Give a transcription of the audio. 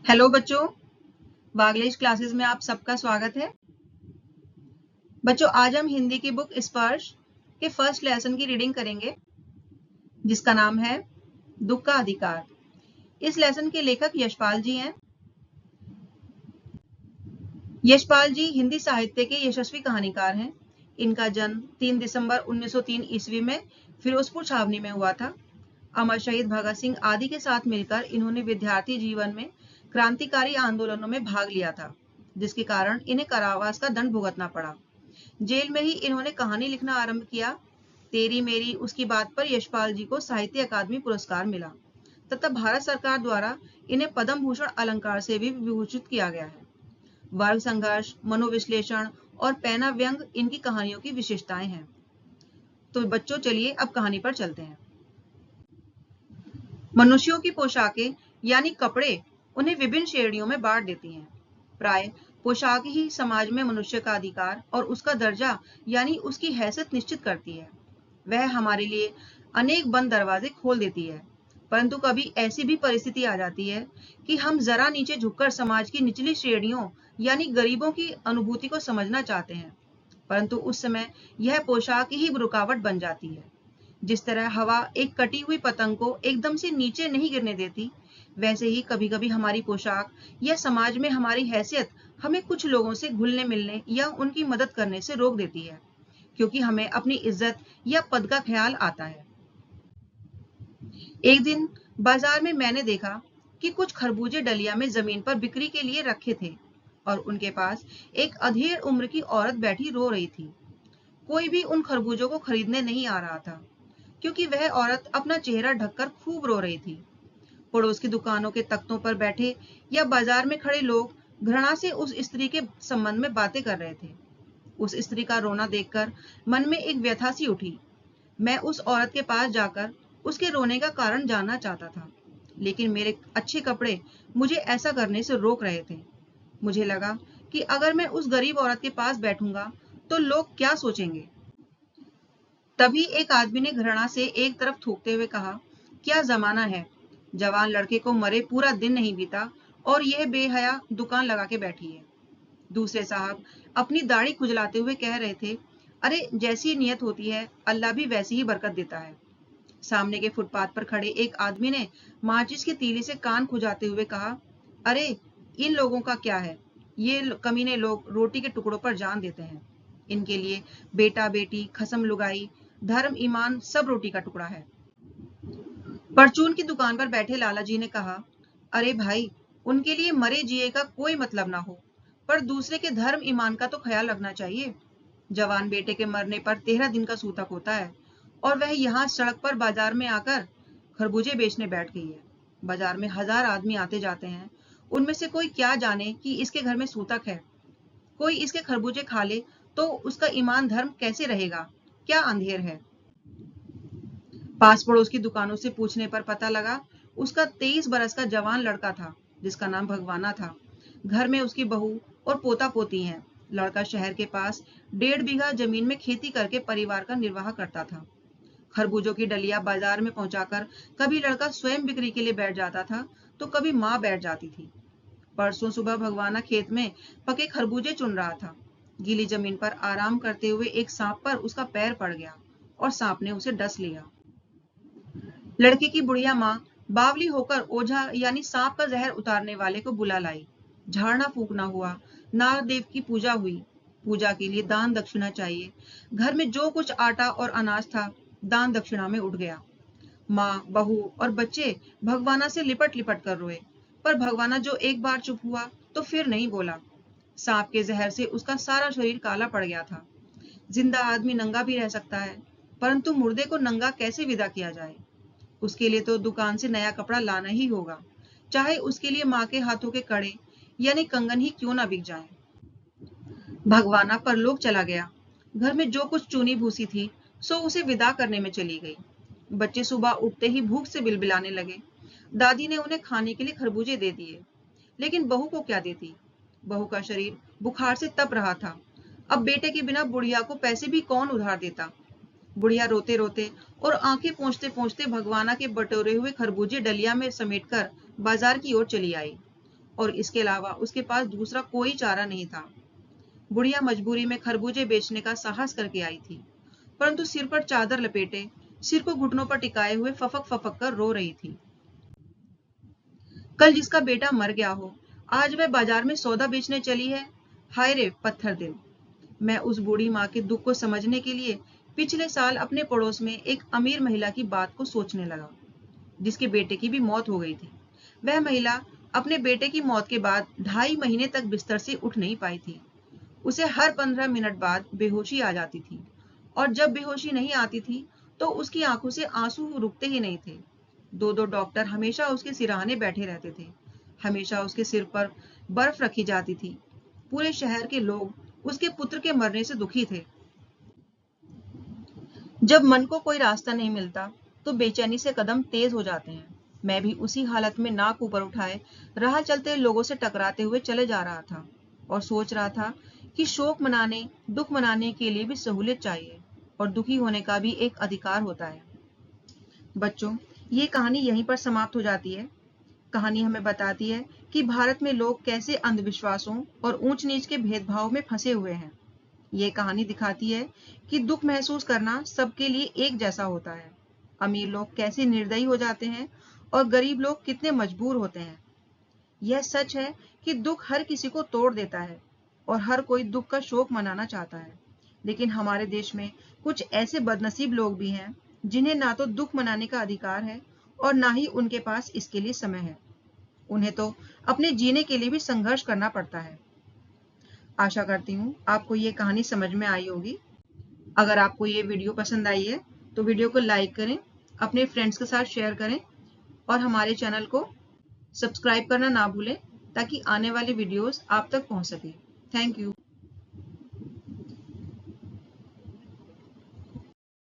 Hello बच्चों, बागलेश classes में आप सबका स्वागत है। बच्चों, आज हम हिंदी की बुक स्पर्श के फर्स्ट लेसन की रीडिंग करेंगे, जिसका नाम है दुख का अधिकार। इस लेसन के लेखक यशपाल जी हैं। यशपाल जी हिंदी साहित्य के यशस्वी कहानीकार हैं। इनका जन्म 3 दिसंबर 1903 ईस्वी में फिरोजपुर छावनी में हुआ था। अमर शहीद भगत सिंह आदि के साथ मिलकर इन्होंने विद्यार्थी जीवन में क्रांतिकारी आंदोलनों में भाग लिया था, जिसके कारण इन्हें कारावास का दंड भुगतना पड़ा। जेल में ही इन्होंने कहानी लिखना आरंभ किया। तेरी मेरी उसकी बात पर यशपाल जी को साहित्य अकादमी पुरस्कार मिला तथा भारत सरकार द्वारा इन्हें पद्म भूषण अलंकार से भी विभूषित किया गया है। वर्ग संघर्ष, मनोविश्लेषण और पैना व्यंग इनकी कहानियों की विशेषताएं हैं। तो बच्चों, चलिए अब कहानी पर चलते हैं। मनुष्यों की पोशाकें यानी कपड़े उन्हें विभिन्न श्रेणियों में बांट देती हैं। प्राय पोशाक ही समाज में मनुष्य का अधिकार और उसका दर्जा यानी उसकी हैसियत निश्चित करती है। वह हमारे लिए अनेक बंद दरवाजे खोल देती है, परंतु कभी ऐसी भी परिस्थिति आ जाती है कि हम जरा नीचे झुककर समाज की निचली श्रेणियों यानी गरीबों की अनुभूति को समझना चाहते हैं, परंतु उस समय यह पोशाक ही रुकावट बन जाती है। जिस तरह हवा एक कटी हुई पतंग को एकदम से नीचे नहीं गिरने देती, वैसे ही कभी कभी हमारी पोशाक या समाज में हमारी हैसियत हमें कुछ लोगों से घुलने मिलने या उनकी मदद करने से रोक देती है, क्योंकि हमें अपनी इज्जत या पद का ख्याल आता है। एक दिन बाजार में मैंने देखा कि कुछ खरबूजे डलिया में जमीन पर बिक्री के लिए रखे थे और उनके पास एक अधेड़ उम्र की औरत बैठी रो रही थी। कोई भी उन खरबूजों को खरीदने नहीं आ रहा था, क्योंकि वह औरत अपना चेहरा ढककर खूब रो रही थी। पड़ोस की दुकानों के तख्तों पर बैठे या बाजार में खड़े लोग घृणा से उस स्त्री के संबंध में बातें कर रहे थे। उस स्त्री का रोना देखकर मन में एक व्यथा सी उठी। मैं उस औरत के पास जाकर उसके रोने का कारण जानना चाहता था, लेकिन मेरे अच्छे कपड़े मुझे ऐसा करने से रोक रहे थे। मुझे लगा कि अगर मैं उस गरीब औरत के पास बैठूंगा तो लोग क्या सोचेंगे। तभी एक आदमी ने घृणा से एक तरफ थूकते हुए कहा, क्या जमाना है, जवान लड़के को मरे पूरा दिन नहीं बीता और यह बेहया दुकान लगा के बैठी है। दूसरे साहब अपनी दाढ़ी खुजलाते हुए कह रहे थे, अरे जैसी नियत होती है अल्लाह भी वैसी ही बरकत देता है। सामने के फुटपाथ पर खड़े एक आदमी ने माचिस की तीली से कान खुजाते हुए कहा, अरे इन लोगों का क्या है, ये कमीने लोग रोटी के टुकड़ों पर जान देते हैं। इनके लिए बेटा बेटी, खसम लुगाई, धर्म ईमान सब रोटी का टुकड़ा है। परचून की दुकान पर बैठे लाला जी ने कहा, अरे भाई, उनके लिए मरे जिए का कोई मतलब ना हो, पर दूसरे के धर्म ईमान का तो ख्याल रखना चाहिए। जवान बेटे के मरने पर 13 दिन का सूतक होता है और वह यहाँ सड़क पर बाजार में आकर खरबूजे बेचने बैठ गई है। बाजार में 1000 आदमी आते जाते हैं, उनमें से कोई क्या जाने कि इसके घर में सूतक है। कोई इसके खरबूजे खा ले तो उसका ईमान धर्म कैसे रहेगा, क्या अंधेर है। पास पड़ोस की दुकानों से पूछने पर पता लगा उसका 23 बरस का जवान लड़का था, जिसका नाम भगवाना था। घर में उसकी बहू और पोता पोती हैं। लड़का शहर के पास 1.5 बीघा जमीन में खेती करके परिवार का निर्वाह करता था। खरबूजों की डलिया बाजार में पहुंचाकर कभी लड़का स्वयं बिक्री के लिए बैठ जाता था तो कभी माँ बैठ जाती थी। परसों सुबह भगवाना खेत में पके खरबूजे चुन रहा था। गीली जमीन पर आराम करते हुए एक सांप पर उसका पैर पड़ गया और सांप ने उसे डस लिया। लड़के की बुढ़िया माँ बावली होकर ओझा यानी सांप का जहर उतारने वाले को बुला लाई। झाड़ना फूकना हुआ, नागदेव की पूजा हुई। पूजा के लिए दान दक्षिणा चाहिए। घर में जो कुछ आटा और अनाज था दान दक्षिणा में उठ गया। माँ, बहू और बच्चे भगवाना से लिपट लिपट कर रोए, पर भगवाना जो एक बार चुप हुआ तो फिर नहीं बोला। सांप के जहर से उसका सारा शरीर काला पड़ गया था। जिंदा आदमी नंगा भी रह सकता है, परंतु मुर्दे को नंगा कैसे विदा किया जाए। उसके लिए तो दुकान से नया कपड़ा लाना ही होगा, चाहे उसके लिए माँ के हाथों के कड़े यानी कंगन ही क्यों ना बिक जाए। भगवाना परलोक चला गया। घर में जो कुछ चूनी भूसी थी सो उसे विदा करने में चली गई। बच्चे सुबह उठते ही भूख से बिलबिलाने लगे। दादी ने उन्हें खाने के लिए खरबूजे दे दिए, लेकिन बहू को क्या देती। बहू का शरीर बुखार से तप रहा था। अब बेटे के बिना बुढ़िया को पैसे भी कौन उधार देता। बुढ़िया रोते रोते और आंखें पोंछते पोंछते भगवाना के बटोरे हुए खरबूजे डलिया में समेटकर बाजार की ओर चली आई। और इसके अलावा उसके पास दूसरा कोई चारा नहीं था। बुढ़िया मजबूरी में खरबूजे बेचने का साहस करके आई थी, परंतु सिर पर चादर लपेटे, सिर को घुटनों पर टिकाए हुए फपक फपक कर रो रही थी। कल जिसका बेटा मर गया हो, आज वह बाजार में सौदा बेचने चली है। हाय रे पत्थर दिल। मैं उस बूढ़ी माँ के दुख को समझने के लिए पिछले साल अपने पड़ोस में एक अमीर महिला की बात को सोचने लगा, जिसके बेटे की भी मौत हो गई थी। वह महिला अपने बेटे की मौत के बाद 2.5 महीने तक बिस्तर से उठ नहीं पाई थी। उसे हर 15 मिनट बाद बेहोशी आ जाती थी, और जब बेहोशी नहीं आती थी तो उसकी आंखों से आंसू रुकते ही नहीं थे। 2 डॉक्टर हमेशा उसके सिरहाने बैठे रहते थे। हमेशा उसके सिर पर बर्फ रखी जाती थी। पूरे शहर के लोग उसके पुत्र के मरने से दुखी थे। जब मन को कोई रास्ता नहीं मिलता तो बेचैनी से कदम तेज हो जाते हैं। मैं भी उसी हालत में नाक ऊपर उठाए राह चलते लोगों से टकराते हुए चले जा रहा था और सोच रहा था कि शोक मनाने, दुख मनाने के लिए भी सहूलियत चाहिए और दुखी होने का भी एक अधिकार होता है। बच्चों, ये कहानी यहीं पर समाप्त हो जाती है। कहानी हमें बताती है कि भारत में लोग कैसे अंधविश्वासों और ऊंच नीच के भेदभाव में फंसे हुए हैं। ये कहानी दिखाती है कि दुख महसूस करना सबके लिए एक जैसा होता है। अमीर लोग कैसे निर्दयी हो जाते हैं और गरीब लोग कितने मजबूर होते हैं। यह सच है कि दुख हर किसी को तोड़ देता है और हर कोई दुख का शोक मनाना चाहता है। लेकिन हमारे देश में कुछ ऐसे बदनसीब लोग भी हैं जिन्हें ना तो दुख मनाने का अधिकार है और ना ही उनके पास इसके लिए समय है। उन्हें तो अपने जीने के लिए भी संघर्ष करना पड़ता है। आशा करती हूँ आपको ये कहानी समझ में आई होगी। अगर आपको ये वीडियो पसंद आई है तो वीडियो को लाइक करें, अपने फ्रेंड्स के साथ शेयर करें और हमारे चैनल को सब्सक्राइब करना ना भूलें ताकि आने वाले वीडियोस आप तक पहुंच सके। Thank you.